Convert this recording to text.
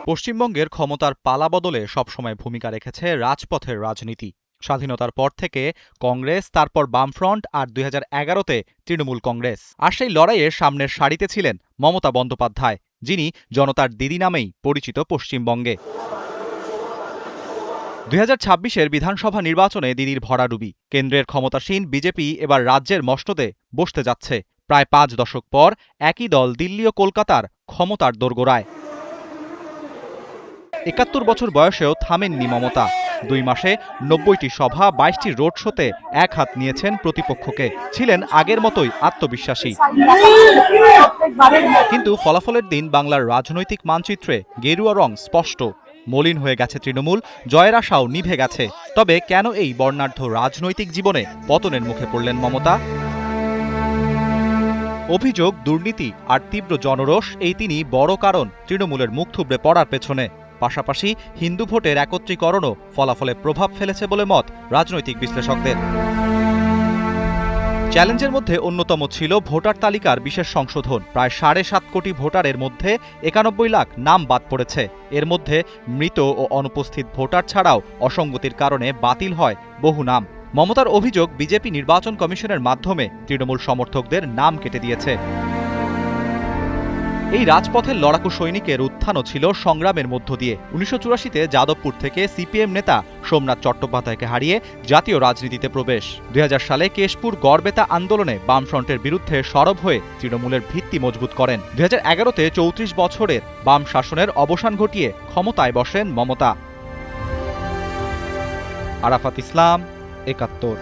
পশ্চিমবঙ্গের ক্ষমতার পালাবদলে সবসময় ভূমিকা রেখেছে রাজপথের রাজনীতি। স্বাধীনতার পর থেকে কংগ্রেস, তারপর বামফ্রন্ট আর ২০১১তে তৃণমূল কংগ্রেস। আর সেই লড়াইয়ে সামনের সারিতে ছিলেন মমতা বন্দ্যোপাধ্যায়, যিনি জনতার দিদি নামেই পরিচিত পশ্চিমবঙ্গে। ২০২৬-এর বিধানসভা নির্বাচনে দিদির ভরাডুবি। কেন্দ্রের ক্ষমতাসীন বিজেপি এবার রাজ্যের মসনদে বসতে যাচ্ছে। প্রায় ৫ দশক পর একই দল দিল্লি ও কলকাতার ক্ষমতার দোরগোড়ায়। ৭১ বছর বয়সেও থামেননি মমতা। ২ মাসে ৯০টি সভা, ২২টি রোড শোতে এক হাত নিয়েছেন প্রতিপক্ষকে। ছিলেন আগের মতোই আত্মবিশ্বাসী। কিন্তু ফলাফলের দিন বাংলার রাজনৈতিক মানচিত্রে গেরুয়া রং স্পষ্ট। মলিন হয়ে গেছে তৃণমূল, জয়ের আশাও নিভে গেছে। তবে কেন এই বর্ণাঢ্য রাজনৈতিক জীবনে পতনের মুখে পড়লেন মমতা? অভিযোগ, দুর্নীতি আর তীব্র জনরোষ, এই তিনই বড় কারণ তৃণমূলের মুখ থুবড়ে পড়ার পেছনে। পাশাপাশি হিন্দু ভোটের একত্রীকরণও ফলাফলে প্রভাব ফেলেছে বলে মত রাজনৈতিক বিশ্লেষকদের। চ্যালেঞ্জের মধ্যে অন্যতম ছিল ভোটার তালিকার বিশেষ সংশোধন। প্রায় ৭.৫ কোটি ভোটারের মধ্যে ৯১ লাখ নাম বাদ পড়েছে। এর মধ্যে মৃত ও অনুপস্থিত ভোটার ছাড়াও অসঙ্গতির কারণে বাতিল হয় বহু নাম। মমতার অভিযোগ, বিজেপি নির্বাচন কমিশনের মাধ্যমে তৃণমূল সমর্থকদের নাম কেটে দিয়েছে। এই রাজপথের লড়াকু সৈনিকের উত্থানও ছিল সংগ্রামের মধ্য দিয়ে। ১৯৮৪-তে যাদবপুর থেকে সিপিএম নেতা সোমনাথ চট্টোপাধ্যায়কে হারিয়ে জাতীয় রাজনীতিতে প্রবেশ। ২০০০ সালে কেশপুর গড়বেতা আন্দোলনে বামফ্রন্টের বিরুদ্ধে সরব হয়ে তৃণমূলের ভিত্তি মজবুত করেন। ২০১১-তে ৩৪ বছরের বাম শাসনের অবসান ঘটিয়ে ক্ষমতায় বসেন মমতা। আরাফাত ইসলাম, ৭১।